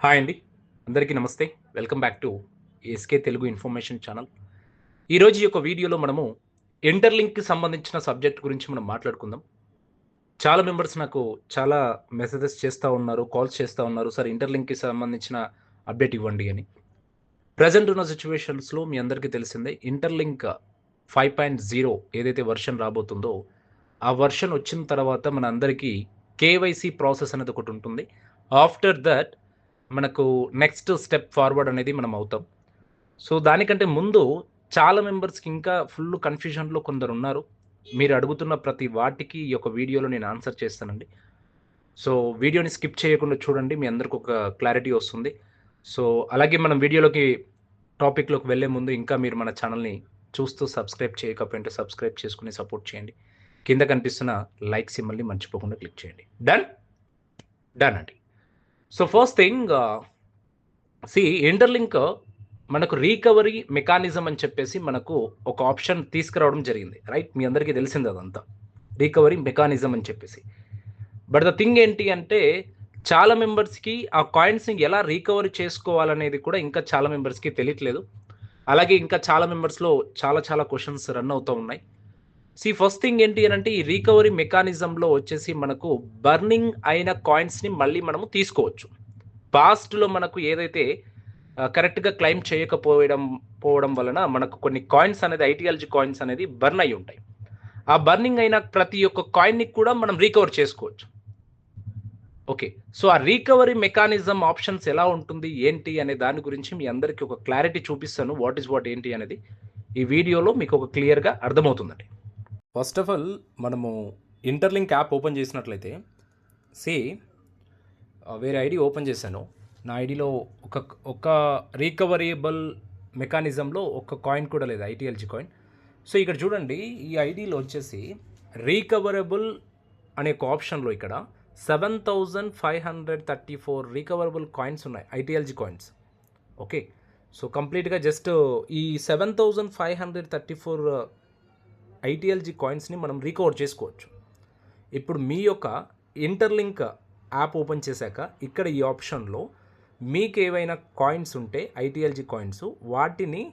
Hi అండి. అందరికీ నమస్తే. Welcome back to SK Telugu information channel. ఈరోజు ఈ యొక్క వీడియోలో మనము ఇంటర్‌లింక్‌కి సంబంధించిన సబ్జెక్ట్ గురించి మనం మాట్లాడుకుందాం. చాలా మెంబర్స్ నాకు చాలా మెసేజెస్ చేస్తా ఉన్నారు, కాల్స్ చేస్తా ఉన్నారు. సార్ ఇంటర్‌లింక్‌కి సంబంధించిన అప్డేట్ ఇవ్వండి అని. ప్రెజెంట్ ఉన్న సిట్యుయేషన్స్‌లో మీ అందరికీ తెలిసిందే ఇంటర్‌లింక్ 5.0 ఏదైతే వెర్షన్ రాబోతుందో, ఆ వెర్షన్ వచ్చిన తర్వాత మనందరికీ కేవైసీ ప్రాసెస్ అనేది ఒకటుంటుంది. ఆఫ్టర్ థట్ మనకు నెక్స్ట్ స్టెప్ ఫార్వర్డ్ అనేది మనం అవుతాం. సో, దానికంటే ముందు చాలా మెంబర్స్‌కి ఇంకా ఫుల్ కన్‌ఫ్యూజన్‌లో కొందరున్నారు. మీరు అడుగుతున్న ప్రతి వాటికి ఈ యొక్క వీడియోలో నేను ఆన్సర్ చేస్తానండి. సో, వీడియోని స్కిప్ చేయకుండా చూడండి. మీ అందరికి ఒక క్లారిటీ వస్తుంది. సో, అలాగే మనం టాపిక్‌లోకి వెళ్ళే ముందు ఇంకా మీరు మన ఛానెల్‌ని చూస్తూ సబ్స్క్రైబ్ చేయకపోయింటే సబ్స్క్రైబ్ చేసుకొని సపోర్ట్ చేయండి. కింద కనిపిస్తున్న లైక్ సింబల్‌ని మర్చిపోకుండా క్లిక్ చేయండి. డన్? డన్ అండి. సో, ఫస్ట్ థింగ్ ఇంటర్‌లింక్ మనకు రికవరీ మెకానిజం అని చెప్పేసి మనకు ఒక ఆప్షన్ తీసుకురావడం జరిగింది. రైట్? మీ అందరికీ తెలిసిందే అదంతా. రికవరీ మెకానిజం అని చెప్పేసి. బట్ ద థింగ్ ఏంటి అంటే చాలా మెంబర్స్‌కి ఆ కాయిన్స్‌ని ఎలా రికవరీ చేసుకోవాలనేది కూడా ఇంకా చాలా మెంబర్స్‌కి తెలియట్లేదు. అలాగే ఇంకా చాలా మెంబర్స్‌లో చాలా చాలా క్వెషన్స్ రన్ అవుతూ ఉన్నాయి. ఫస్ట్ థింగ్ ఏంటి అనంటే ఈ రికవరీ మెకానిజంలో వచ్చేసి మనకు బర్నింగ్ అయిన కాయిన్స్‌ని మళ్ళీ మనము తీసుకోవచ్చు. పాస్ట్‌లో మనకు ఏదైతే కరెక్ట్‌గా క్లెయిమ్ పోవడం వలన మనకు కొన్ని కాయిన్స్ అనేది ఐటీఎల్‌జీ కాయిన్స్ అనేది బర్న్ అయ్యి ఉంటాయి. ఆ బర్నింగ్ అయిన ప్రతి ఒక్క కాయిన్‌ని కూడా మనం రికవర్ చేసుకోవచ్చు. ఓకే. సో, ఆ రికవరీ మెకానిజం ఆప్షన్స్ ఎలా ఉంటుంది? ఏంటి? అనే దాని గురించి మీ అందరికీ ఒక క్లారిటీ చూపిస్తాను. వాట్ ఈస్ వాట్ ఏంటి అనేది. ఈ వీడియోలో మీకు ఒక క్లియర్‌గా అర్థమవుతుందండి. ఫస్ట్ ఆఫ్ ఆల్ మనము ఇంటర్‌లింక్ యాప్ ఓపెన్ చేసినట్లయితే సీ వేరే ఐడీ ఓపెన్ చేశాను. నా ఐడీలో ఒక ఒక రికవరబుల్ మెకానిజంలో ఒక్క కాయిన్ కూడా లేదు, ఐటీఎల్జీ కాయిన్. సో ఇక్కడ చూడండి, ఈ ఐడీలో వచ్చేసి రికవరబుల్ అనే ఒక ఆప్షన్లో ఇక్కడ 7,534 రికవరబుల్ కాయిన్స్ ఉన్నాయి, ఐటీఎల్జీ కాయిన్స్. ఓకే. సో కంప్లీట్గా జస్ట్ ఈ 7,534 ఐటీఎల్జీ కాయిన్స్ని మనం రికవర్ చేసుకోవచ్చు. ఇప్పుడు మీ యొక్క ఇంటర్‌లింక్ యాప్ ఓపెన్ చేశాక ఇక్కడ ఈ ఆప్షన్లో మీకు ఏవైనా కాయిన్స్ ఉంటే ఐటీఎల్జీ కాయిన్స్, వాటిని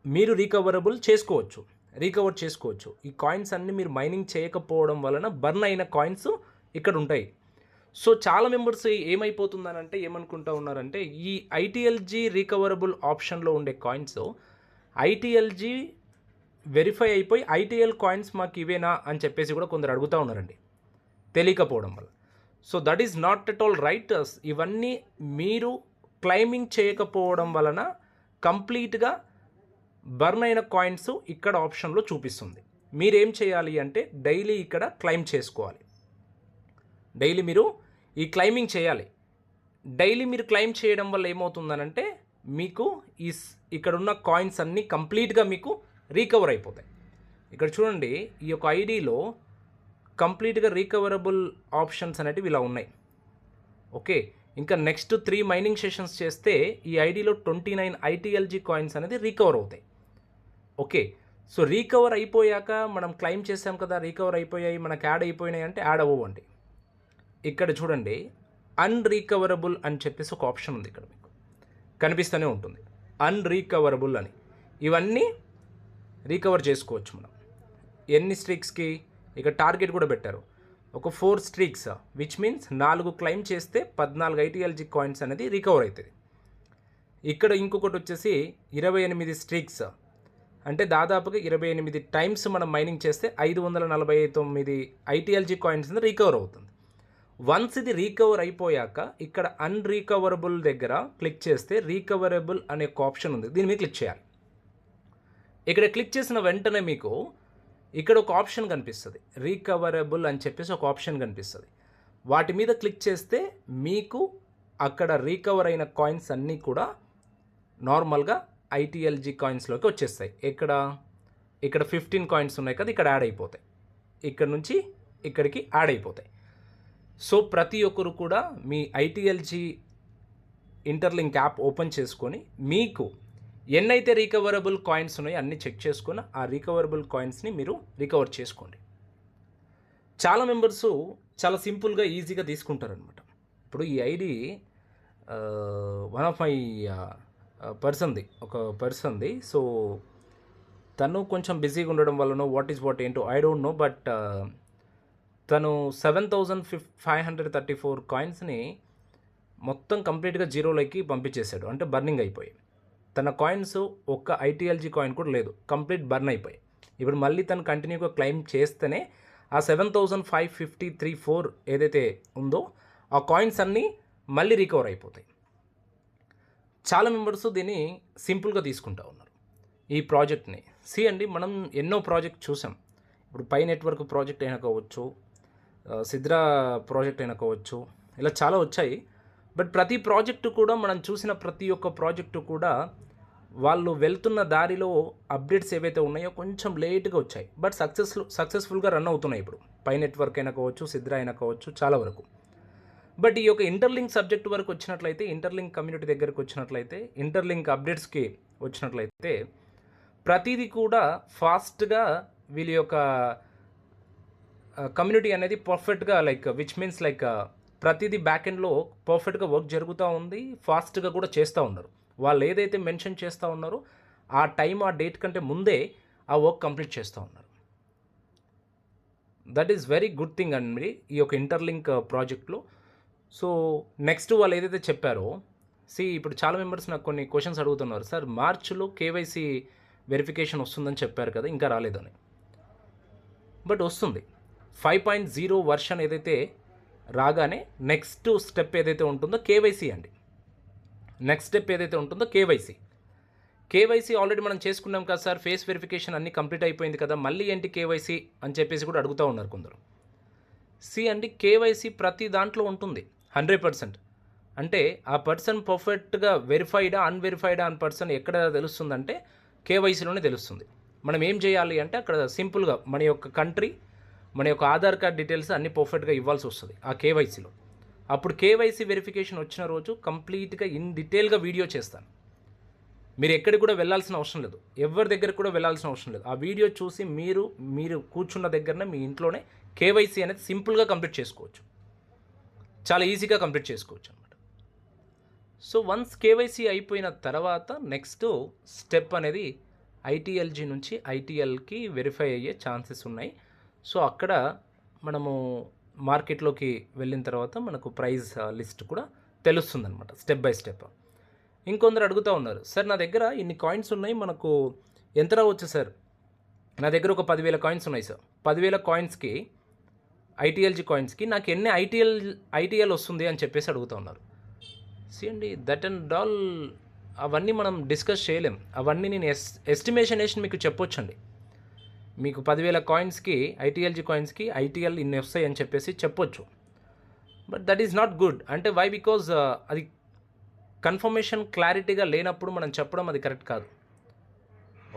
మీరు రికవర్ చేసుకోవచ్చు. ఈ కాయిన్స్ అన్ని మీరు మైనింగ్ చేయకపోవడం వలన బర్న్ అయిన కాయిన్స్ ఇక్కడ ఉంటాయి. సో చాలా మెంబర్స్ ఏమైపోతుందనంటే ఏమనుకుంటా ఉన్నారంటే ఈ ఐటీఎల్జీ రికవరబుల్ ఆప్షన్లో ఉండే కాయిన్స్ ఐటీఎల్జీ వెరిఫై అయిపోయి ఐటీఎల్ కాయిన్స్ మాకు ఇవేనా అని చెప్పేసి కూడా కొందరు అడుగుతూ ఉన్నారండి, తెలియకపోవడం వల్ల. So that is not at all right. ఇవన్నీ మీరు క్లైమింగ్ చేయకపోవడం వలన కంప్లీట్గా బర్న్ అయిన కాయిన్స్ ఇక్కడ ఆప్షన్లో చూపిస్తుంది. మీరేం చేయాలి అంటే డైలీ ఇక్కడ క్లైమ్ చేసుకోవాలి. డైలీ మీరు ఈ క్లైమింగ్ చేయాలి. డైలీ మీరు క్లైమ్ చేయడం వల్ల ఏమవుతుందనంటే మీకు ఇక్కడ ఉన్న కాయిన్స్ అన్నీ కంప్లీట్గా మీకు రీకవర్ అయిపోతాయి. ఇక్కడ చూడండి, ఈ యొక్క ఐడీలో కంప్లీట్గా రికవరబుల్ ఆప్షన్స్ అనేటివి ఇలా ఉన్నాయి. ఓకే. ఇంకా నెక్స్ట్ 3 మైనింగ్ సెషన్స్ చేస్తే ఈ ఐడీలో 29 ఐటీఎల్జీ కాయిన్స్ అనేది రికవర్ అవుతాయి. ఓకే. సో రికవర్ అయిపోయాక మనం క్లెయిమ్ చేసాం కదా, రికవర్ అయిపోయాయి, మనకు యాడ్ అయిపోయినాయి అంటే యాడ్ అవ్వండి. ఇక్కడ చూడండి, అన్‌రికవరబుల్ అని చెప్పేసి ఒక ఆప్షన్ ఉంది. ఇక్కడ మీకు కనిపిస్తూనే ఉంటుంది, అన్‌రికవరబుల్ అని. ఇవన్నీ రికవర్ చేసుకోవచ్చు మనం. ఎన్ని స్ట్రీక్స్కి ఇక టార్గెట్ కూడా పెట్టారు, ఒక 4 స్ట్రీక్స్, విచ్ మీన్స్ 4 క్లెయిమ్ చేస్తే 14 ఐటీఎల్జీ కాయిన్స్ అనేది రికవర్ అవుతుంది. ఇక్కడ ఇంకొకటి వచ్చేసి 28 స్ట్రీక్స్, అంటే దాదాపుగా 28 టైమ్స్ మనం మైనింగ్ చేస్తే 549 ఐటీఎల్జీ కాయిన్స్ రికవర్ అవుతుంది. వన్స్ ఇది రికవర్ అయిపోయాక ఇక్కడ అన్‌రికవరబుల్ దగ్గర క్లిక్ చేస్తే రికవరబుల్ అనే ఒక ఆప్షన్ ఉంది, దీని మీద క్లిక్ చేయాలి. ఇక్కడ క్లిక్ చేసిన వెంటనే మీకు ఇక్కడ ఒక ఆప్షన్ కనిపిస్తుంది, రికవరబుల్ అని చెప్పేసి ఒక ఆప్షన్ కనిపిస్తుంది. వాటి మీద క్లిక్ చేస్తే మీకు అక్కడ రికవర్ అయిన కాయిన్స్ అన్నీ కూడా నార్మల్గా ఐటీఎల్జీ కాయిన్స్లోకి వచ్చేస్తాయి. ఇక్కడ 15 కాయిన్స్ ఉన్నాయి కదా, ఇక్కడ యాడ్ అయిపోతాయి. ఇక్కడ నుంచి ఇక్కడికి యాడ్ అయిపోతాయి. సో ప్రతి ఒక్కరు కూడా మీ ఐటీఎల్జీ ఇంటర్‌లింక్ యాప్ ఓపెన్ చేసుకొని మీకు ఎన్నైతే రికవరబుల్ కాయిన్స్ ఉన్నాయో అన్నీ చెక్ చేసుకొని ఆ రికవరబుల్ కాయిన్స్ని మీరు రికవర్ చేసుకోండి. చాలా మెంబర్సు చాలా సింపుల్గా ఈజీగా తీసుకుంటారనమాట. ఇప్పుడు ఈ ఐడి వన్ ఆఫ్ మై పర్సన్ది. సో తను కొంచెం బిజీగా ఉండడం వల్లనో వాట్ ఏంటో ఐ డోంట్ నో, బట్ తను 7,534 కాయిన్స్ని మొత్తం కంప్లీట్గా జీరోలోకి పంపించేశాడు, అంటే బర్నింగ్ అయిపోయి. తన కాయిన్స్ ఒక్క ఐటీఎల్జీ కాయిన్ కూడా లేదు, కంప్లీట్ బర్న్ అయిపోయి. ఇప్పుడు మళ్ళీ తను కంటిన్యూగా క్లెయిమ్ చేస్తేనే ఆ 7,534 ఏదైతే ఉందో ఆ కాయిన్స్ అన్నీ మళ్ళీ రికవర్ అయిపోతాయి. చాలా మెంబర్స్ దీన్ని సింపుల్గా తీసుకుంటా ఉన్నారు ఈ ప్రాజెక్ట్ని. అండి, మనం ఎన్నో ప్రాజెక్ట్ చూసాం. ఇప్పుడు పై నెట్వర్క్ ప్రాజెక్ట్ అయినా కావచ్చు, సిద్రా ప్రాజెక్ట్ అయినా కావచ్చు, ఇలా చాలా వచ్చాయి. బట్ ప్రతి ప్రాజెక్టు కూడా మనం చూసిన ప్రతి ఒక్క ప్రాజెక్టు కూడా వాళ్ళు వెళ్తున్న దారిలో అప్డేట్స్ ఏవైతే ఉన్నాయో కొంచెం లేట్గా వచ్చాయి, బట్ సక్సెస్ఫుల్గా రన్ అవుతున్నాయి. ఇప్పుడు పై నెట్వర్క్ అయినా కావచ్చు, సిద్రా అయినా కావచ్చు, చాలా వరకు. బట్ ఈ యొక్క ఇంటర్లింక్ సబ్జెక్ట్ వరకు వచ్చినట్లయితే, ఇంటర్లింక్ కమ్యూనిటీ దగ్గరకు వచ్చినట్లయితే, ఇంటర్లింక్ అప్డేట్స్కి వచ్చినట్లయితే ప్రతిదీ కూడా ఫాస్ట్గా వీళ్ళ యొక్క కమ్యూనిటీ అనేది పర్ఫెక్ట్గా విచ్ మీన్స్ ప్రతిదీ బ్యాక్ ఎండ్లో పర్ఫెక్ట్గా వర్క్ జరుగుతూ ఉంది, ఫాస్ట్గా కూడా చేస్తూ ఉన్నారు. వాళ్ళు ఏదైతే మెన్షన్ చేస్తూ ఉన్నారో ఆ టైం, ఆ డేట్ కంటే ముందే ఆ వర్క్ కంప్లీట్ చేస్తూ ఉన్నారు. That is very good thing అండి ఈ యొక్క ఇంటర్లింక్ ప్రాజెక్ట్లో. సో నెక్స్ట్ వాళ్ళు ఏదైతే చెప్పారో, ఇప్పుడు చాలా మెంబర్స్ నాకు కొన్ని క్వశ్చన్స్ అడుగుతున్నారు, సార్ మార్చ్లో కేవైసీ వెరిఫికేషన్ వస్తుందని చెప్పారు కదా, ఇంకా రాలేదని. బట్ వస్తుంది. 5.0 వర్షన్ ఏదైతే రాగానే నెక్స్ట్ స్టెప్ ఏదైతే ఉంటుందో కేవైసీ అండి. నెక్స్ట్ స్టెప్ ఏదైతే ఉంటుందో కేవైసీ ఆల్రెడీ మనం చేసుకున్నాం కదా సార్, ఫేస్ వెరిఫికేషన్ అన్నీ కంప్లీట్ అయిపోయింది కదా, మళ్ళీ ఏంటి కేవైసీ అని చెప్పేసి కూడా అడుగుతూ ఉన్నారు కొందరు. అండి, కేవైసీ ప్రతి దాంట్లో ఉంటుంది 100%. అంటే ఆ పర్సన్ పర్ఫెక్ట్గా వెరిఫైడా అన్వెరిఫైడా అని పర్సన్ ఎక్కడ తెలుస్తుందంటే కేవైసీలోనే తెలుస్తుంది. మనం ఏం చేయాలి అంటే అక్కడ సింపుల్గా మన యొక్క కంట్రీ, మన యొక్క ఆధార్ కార్డ్ డీటెయిల్స్ అన్నీ పర్ఫెక్ట్గా ఇవ్వాల్సి వస్తుంది ఆ కేవైసీలో. అప్పుడు కేవైసీ వెరిఫికేషన్ వచ్చిన రోజు కంప్లీట్గా ఇన్ డీటెయిల్గా వీడియో చేస్తాను. మీరు ఎక్కడికి కూడా వెళ్ళాల్సిన అవసరం లేదు, ఎవరి దగ్గరికి కూడా వెళ్ళాల్సిన అవసరం లేదు. ఆ వీడియో చూసి మీరు కూర్చున్న దగ్గరనే మీ ఇంట్లోనే కేవైసీ అనేది సింపుల్గా కంప్లీట్ చేసుకోవచ్చు, చాలా ఈజీగా కంప్లీట్ చేసుకోవచ్చు అనమాట. సో వన్స్ కేవైసీ అయిపోయిన తర్వాత నెక్స్ట్ స్టెప్ అనేది ఐటీఎల్జీ నుంచి ఐటీఎల్కి వెరిఫై అయ్యే ఛాన్సెస్ ఉన్నాయి. సో అక్కడ మనము మార్కెట్లోకి వెళ్ళిన తర్వాత మనకు ప్రైస్ లిస్ట్ కూడా తెలుస్తుంది అనమాట, స్టెప్ బై స్టెప్. ఇంకొందరు అడుగుతూ ఉన్నారు, సార్ నా దగ్గర ఇన్ని కాయిన్స్ ఉన్నాయి, మనకు ఎంత రావచ్చు సార్? నా దగ్గర ఒక 10,000 కాయిన్స్ ఉన్నాయి సార్. 10,000 కాయిన్స్కి, ఐటీఎల్జీ కాయిన్స్కి నాకు ఎన్ని ఐటీఎల్ వస్తుంది అని చెప్పేసి అడుగుతూ ఉన్నారు. అండి, దట్ అండ్ ఆల్ అవన్నీ మనం డిస్కస్ చేయలేం. అవన్నీ నేను ఎస్టిమేషన్ వేసి మీకు చెప్పొచ్చండి. మీకు 10,000 కాయిన్స్కి, ఐటీఎల్జీ కాయిన్స్కి ఐటీఎల్ ఇన్ని వస్తాయి అని చెప్పేసి చెప్పొచ్చు. But that is not good. అంటే వై? బికాజ్ అది కన్ఫర్మేషన్ క్లారిటీగా లేనప్పుడు మనం చెప్పడం అది కరెక్ట్ కాదు.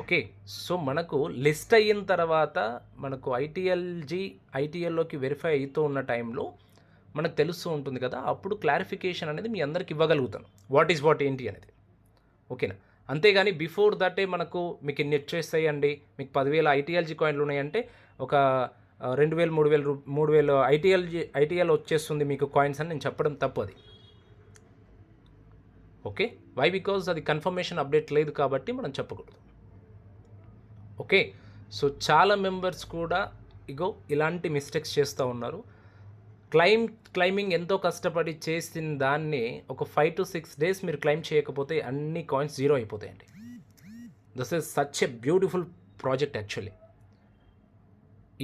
ఓకే, సో మనకు లిస్ట్ అయిన తర్వాత మనకు ఐటీఎల్లోకి వెరిఫై అవుతూ ఉన్న టైంలో మనకు తెలుస్తూ ఉంటుంది కదా, అప్పుడు క్లారిఫికేషన్ అనేది మీ అందరికి ఇవ్వగలుగుతాను, వాట్ ఏంటి అనేది. ఓకేనా? అంతేగాని బిఫోర్ దటే మనకు మీకు ఇన్ని వచ్చేస్తాయి అండి, మీకు 10,000 ఐటీఎల్జీ కాయిన్లు ఉన్నాయంటే ఒక 2,000 3,000 ఐటీఎల్ వచ్చేస్తుంది మీకు కాయిన్స్ అని నేను చెప్పడం తప్పు అది. Okay, why? బికాజ్ అది కన్ఫర్మేషన్ అప్డేట్ లేదు కాబట్టి మనం చెప్పకూడదు. ఓకే, సో చాలా మెంబర్స్ కూడా ఇలాంటి మిస్టేక్స్ చేస్తూ ఉన్నారు. క్లైమింగ్ ఎంతో కష్టపడి చేసిన దాన్ని ఒక 5 to 6 days మీరు క్లైమ్ చేయకపోతే అన్ని కాయిన్స్ జీరో అయిపోతాయండి. This is such a beautiful project actually.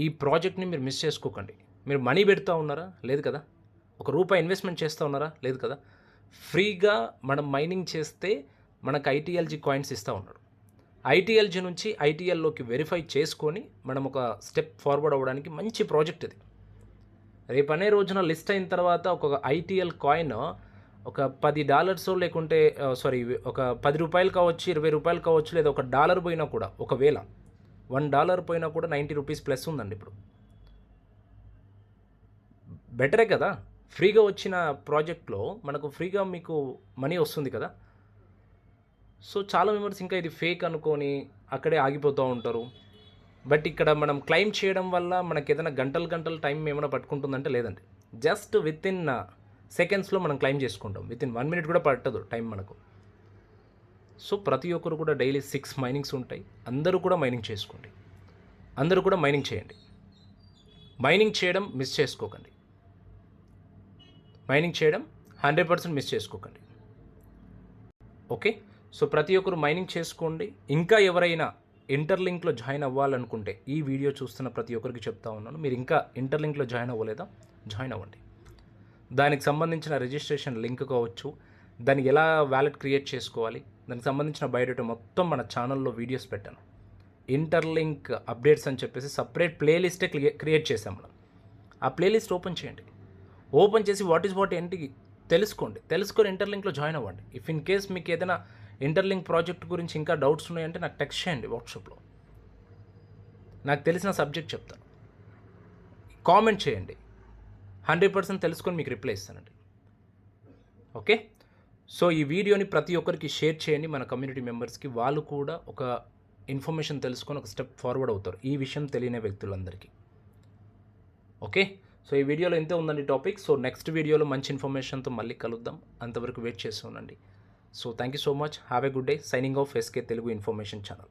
ఈ ప్రాజెక్ట్ని మీరు మిస్ చేసుకోకండి. మీరు మనీ పెడుతూ ఉన్నారా? లేదు కదా. ₹1 ఇన్వెస్ట్మెంట్ చేస్తూ ఉన్నారా? లేదు కదా. ఫ్రీగా మనం మైనింగ్ చేస్తే మనకు ఐటీఎల్జీ కాయిన్స్ ఇస్తూ ఉన్నాడు. ఐటీఎల్జీ నుంచి ఐటీఎల్లోకి వెరిఫై చేసుకొని మనం ఒక స్టెప్ ఫార్వర్డ్ అవ్వడానికి మంచి ప్రాజెక్ట్ ఇది. రేపు అనే రోజున లిస్ట్ అయిన తర్వాత ఒక ఐటీఎల్ కాయిన్ ఒక $10 లేకుంటే ఒక ₹10 కావచ్చు, ₹20 కావచ్చు, లేదా $1 పోయినా కూడా, ఒకవేళ $1 పోయినా కూడా ₹90 ప్లస్ ఉందండి ఇప్పుడు. బెటరే కదా. ఫ్రీగా వచ్చిన ప్రాజెక్ట్లో మనకు ఫ్రీగా మీకు మనీ వస్తుంది కదా. సో చాలా మెంబర్స్ ఇంకా ఇది ఫేక్ అనుకొని అక్కడే ఆగిపోతూ ఉంటారు. బట్ ఇక్కడ మనం క్లెయిమ్ చేయడం వల్ల మనకి ఏదైనా గంటలు టైం ఏమైనా పట్టుకుంటుందంటే లేదండి. జస్ట్ విత్ ఇన్ సెకండ్స్లో మనం క్లైమ్ చేసుకుంటాం. వితిన్ 1 మినిట్ కూడా పట్టదు టైం మనకు. సో ప్రతి ఒక్కరు కూడా డైలీ 6 మైనింగ్స్ ఉంటాయి. అందరూ కూడా మైనింగ్ చేసుకోండి. అందరూ కూడా మైనింగ్ చేయండి. మైనింగ్ చేయడం మిస్ చేసుకోకండి. మైనింగ్ చేయడం 100% మిస్ చేసుకోకండి. ఓకే. సో ప్రతి ఒక్కరు మైనింగ్ చేసుకోండి. ఇంకా ఎవరైనా ఇంటర్లింక్లో జాయిన్ అవ్వాలనుకుంటే ఈ వీడియో చూస్తున్న ప్రతి ఒక్కరికి చెప్తా ఉన్నాను, మీరు ఇంకా ఇంటర్లింక్లో జాయిన్ అవ్వలేదా? జాయిన్ అవ్వండి. దానికి సంబంధించిన రిజిస్ట్రేషన్ లింక్ కావచ్చు, దానికి ఎలా వ్యాలెట్ క్రియేట్ చేసుకోవాలి, దానికి సంబంధించిన బయోడేటా మొత్తం మన ఛానల్లో వీడియోస్ పెట్టాను. ఇంటర్లింక్ అప్డేట్స్ అని చెప్పేసి సపరేట్ ప్లేలిస్టే క్రియేట్ చేసాం మనం. ఆ ప్లేలిస్ట్ ఓపెన్ చేయండి. ఓపెన్ చేసి వాట్ ఏంటి తెలుసుకొని ఇంటర్లింక్లో జాయిన్ అవ్వండి. ఇఫ్ ఇన్ కేస్ మీకు ఏదైనా ఇంటర్లింక్ ప్రాజెక్ట్ గురించి ఇంకా డౌట్స్ ఉన్నాయంటే నాకు టెక్స్ట్ చేయండి వాట్సాప్లో. నాకు తెలిసిన సబ్జెక్ట్ చెప్తాను. కామెంట్ చేయండి. 100% తెలుసుకొని మీకు రిప్లై ఇస్తానండి. ఓకే. సో ఈ వీడియోని ప్రతి ఒక్కరికి షేర్ చేయండి, మన కమ్యూనిటీ మెంబర్స్కి. వాళ్ళు కూడా ఒక ఇన్ఫర్మేషన్ తెలుసుకొని ఒక స్టెప్ ఫార్వర్డ్ అవుతారు, ఈ విషయం తెలియని వ్యక్తులందరికీ. ఓకే. సో ఈ వీడియోలో ఇంతే ఉందండి టాపిక్. సో నెక్స్ట్ వీడియోలో మంచి ఇన్ఫర్మేషన్తో మళ్ళీ కలుద్దాం. అంతవరకు వెయిట్ చేస్తూ ఉండండి. So thank you so much. Have a good day. Signing off SK Telugu information channel.